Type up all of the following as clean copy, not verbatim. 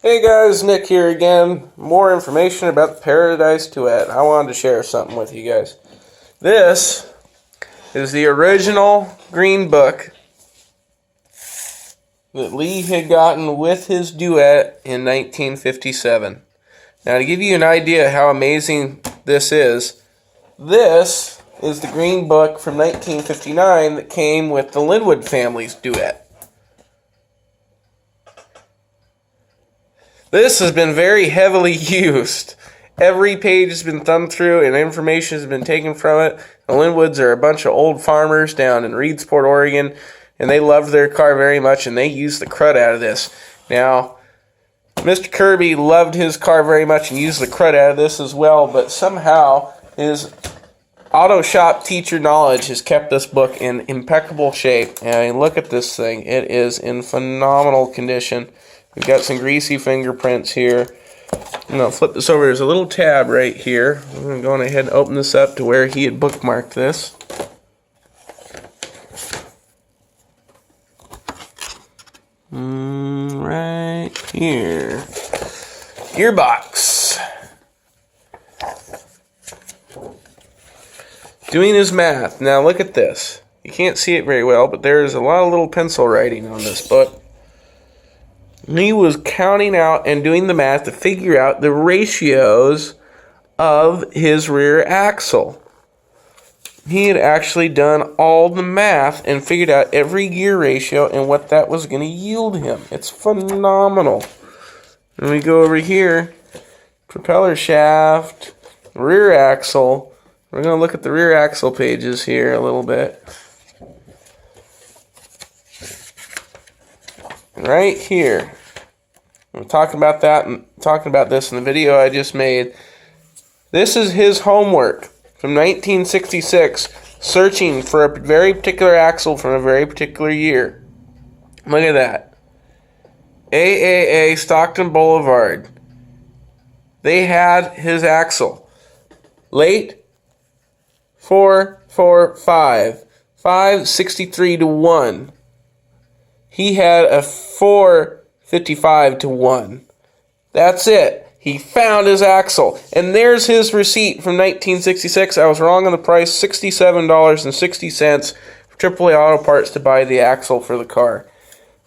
Hey guys, Nick here again. More information about the Paradise Duett. I wanted to share something with you guys. This is the original green book that Lee had gotten with his duet in 1957. Now, to give you an idea how amazing this is the green book from 1959 that came with the Linwood family's duet. This has been very heavily used. Every page has been thumbed through and information has been taken from it. The Linwoods are a bunch of old farmers down in Reedsport, Oregon, and they loved their car very much, and they used the crud out of this. Now, Mr. Kirby loved his car very much and used the crud out of this as well, but somehow his auto shop teacher knowledge has kept this book in impeccable shape. And I mean, look at this thing. It is in phenomenal condition. We've got some greasy fingerprints here. I'm going to flip this over. There's a little tab right here. I'm going to go ahead and open this up to where he had bookmarked this. Right here. Gearbox. Doing his math. Now look at this. You can't see it very well, but there's a lot of little pencil writing on this book. He was counting out and doing the math to figure out the ratios of his rear axle. He had actually done all the math and figured out every gear ratio and what that was going to yield him. It's phenomenal. And we go over here, propeller shaft, rear axle. We're going to look at the rear axle pages here a little bit. Right here. I'm talking about that and talking about this in the video I just made. This is his homework from 1966, searching for a very particular axle from a very particular year. Look at that. AAA Stockton Boulevard. They had his axle. Late 445. 563 to 1. He had a 455 to 1. That's it. He found his axle. And there's his receipt from 1966. I was wrong on the price. $67.60 for AAA Auto Parts to buy the axle for the car.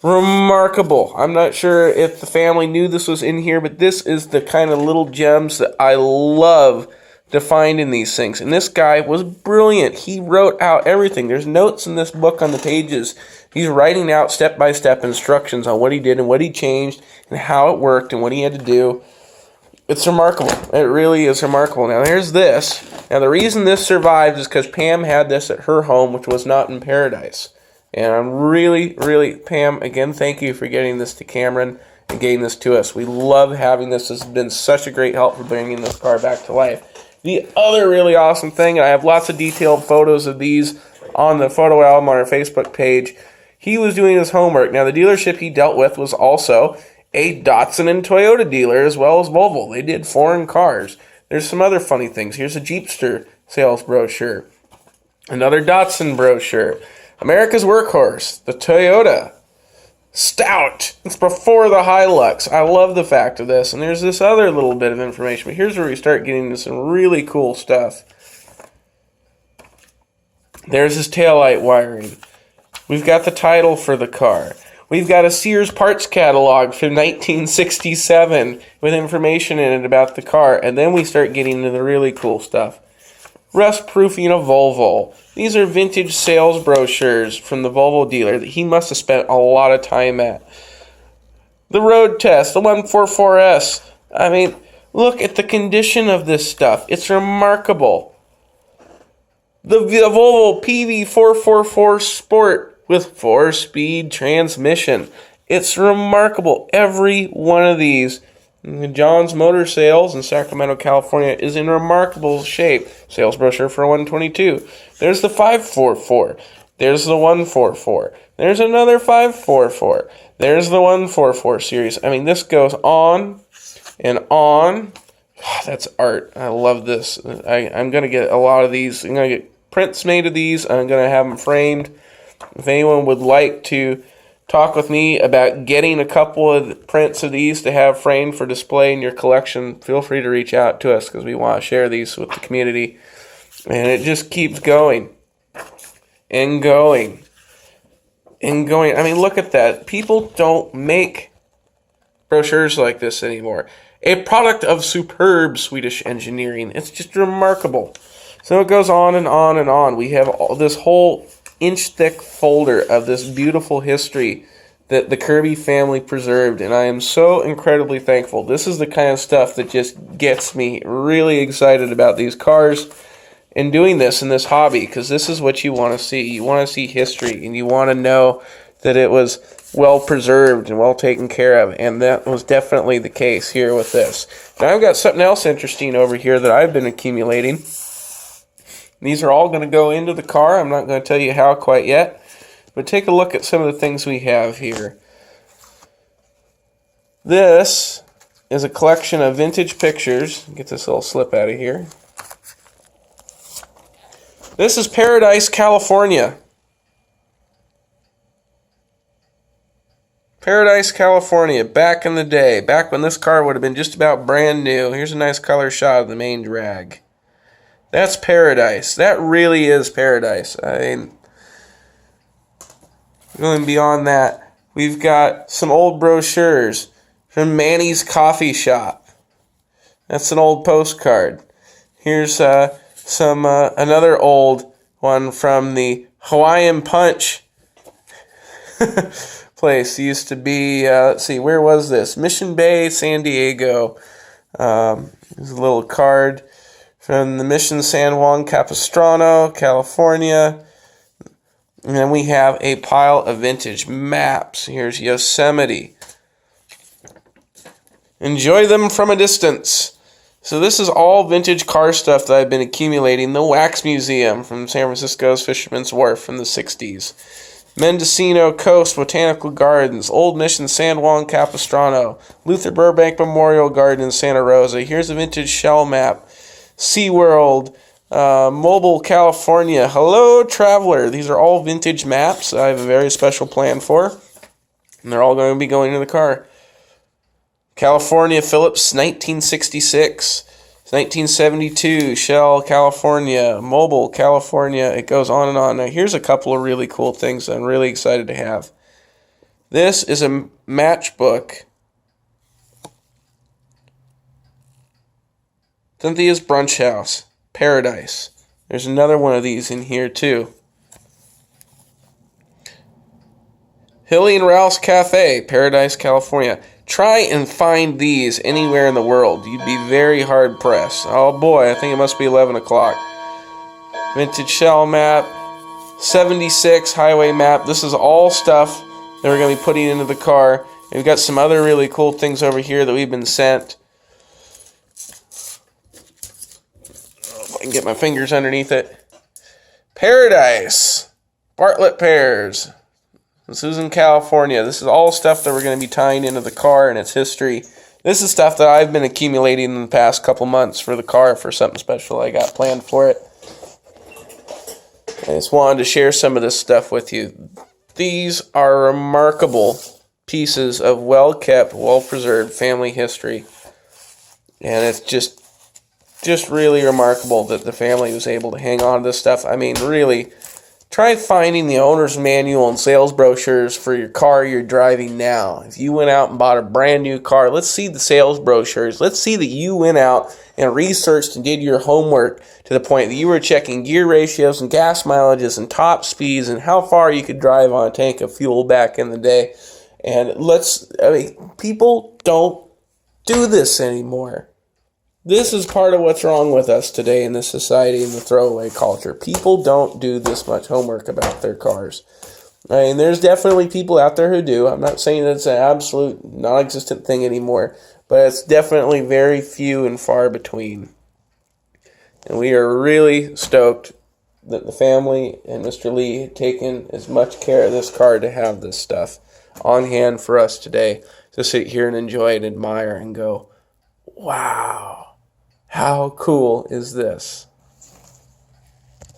Remarkable. I'm not sure if the family knew this was in here, but this is the kind of little gems that I love to find in these things. And this guy was brilliant. He wrote out everything. There's notes in this book on the pages. He's writing out step-by-step instructions on what he did and what he changed and how it worked and what he had to do. It's remarkable. It really is remarkable. Now, there's this. Now, the reason this survived is because Pam had this at her home, which was not in Paradise. And I'm really, Pam, again, thank you for getting this to Cameron and getting this to us. We love having this. This has been such a great help for bringing this car back to life. The other really awesome thing, and I have lots of detailed photos of these on the photo album on our Facebook page, he was doing his homework. Now, the dealership he dealt with was also a Datsun and Toyota dealer as well as Volvo. They did foreign cars. There's some other funny things. Here's a Jeepster sales brochure. Another Datsun brochure. America's Workhorse, the Toyota Stout. It's before the Hilux. I love the fact of this. And there's this other little bit of information. But here's where we start getting into some really cool stuff. There's his taillight wiring. We've got the title for the car. We've got a Sears parts catalog from 1967 with information in it about the car. And then we start getting into the really cool stuff. Rust-proofing a Volvo. These are vintage sales brochures from the Volvo dealer that he must have spent a lot of time at. The road test, the 144S. I mean, look at the condition of this stuff. It's remarkable. The Volvo PV444 Sport with 4-speed transmission. It's remarkable. Every one of these. John's Motor Sales in Sacramento, California is in remarkable shape. Sales brochure for 122. There's the 544. There's the 144. There's another 544. There's the 144 series. I mean, this goes on and on. That's art. I love this. I'm going to get a lot of these. I'm going to get prints made of these. I'm going to have them framed. If anyone would like to talk with me about getting a couple of prints of these to have framed for display in your collection, feel free to reach out to us because we want to share these with the community. And it just keeps going and going and going. I mean, look at that. People don't make brochures like this anymore. A product of superb Swedish engineering. It's just remarkable. So it goes on and on and on. We have this whole inch-thick folder of this beautiful history that the Kirby family preserved, and I am so incredibly thankful. This is the kind of stuff that just gets me really excited about these cars and doing this in this hobby, because this is what you want to see. You want to see history, and you want to know that it was well preserved and well taken care of, and that was definitely the case here with this. Now I've got something else interesting over here that I've been accumulating. These are all going to go into the car. I'm not going to tell you how quite yet, but take a look at some of the things we have here. This is a collection of vintage pictures. Get this little slip out of here. This is Paradise, California. Paradise, California, back in the day, back when this car would have been just about brand new. Here's a nice color shot of the main drag. That's Paradise. That really is Paradise. I mean, going beyond that, we've got some old brochures from Manny's Coffee Shop. That's an old postcard. Here's another old one from the Hawaiian Punch place. It used to be, let's see, where was this? Mission Bay, San Diego. There's a little card from the Mission San Juan Capistrano, California. And then we have a pile of vintage maps. Here's Yosemite. Enjoy them from a distance. So this is all vintage car stuff that I've been accumulating. The Wax Museum from San Francisco's Fisherman's Wharf from the 60s. Mendocino Coast Botanical Gardens, Old Mission San Juan Capistrano, Luther Burbank Memorial Garden in Santa Rosa. Here's a vintage shell map. SeaWorld, Mobile, California. Hello, Traveler. These are all vintage maps I have a very special plan for, and they're all going to be going in the car. California Phillips, 1966. 1972, Shell, California, Mobile, California. It goes on and on. Now, here's a couple of really cool things I'm really excited to have. This is a matchbook. Cynthia's Brunch House, Paradise. There's another one of these in here, too. Hilly and Ralph's Cafe, Paradise, California. Try and find these anywhere in the world. You'd be very hard pressed. Oh boy, I think it must be 11 o'clock. Vintage shell map, 76 highway map. This is all stuff that we're going to be putting into the car. And we've got some other really cool things over here that we've been sent. If I can get my fingers underneath it. Paradise, Bartlett Pears. This is in California. This is all stuff that we're going to be tying into the car and its history. This is stuff that I've been accumulating in the past couple months for the car for something special I got planned for it. I just wanted to share some of this stuff with you. These are remarkable pieces of well-kept, well-preserved family history. And it's just really remarkable that the family was able to hang on to this stuff. I mean, really, try finding the owner's manual and sales brochures for your car you're driving now. If you went out and bought a brand new car, let's see the sales brochures. Let's see that you went out and researched and did your homework to the point that you were checking gear ratios and gas mileages and top speeds and how far you could drive on a tank of fuel back in the day. And people don't do this anymore. This is part of what's wrong with us today in this society and the throwaway culture. People don't do this much homework about their cars. I mean, there's definitely people out there who do. I'm not saying that it's an absolute non-existent thing anymore, but it's definitely very few and far between. And we are really stoked that the family and Mr. Lee had taken as much care of this car to have this stuff on hand for us today to sit here and enjoy and admire and go, wow. How cool is this?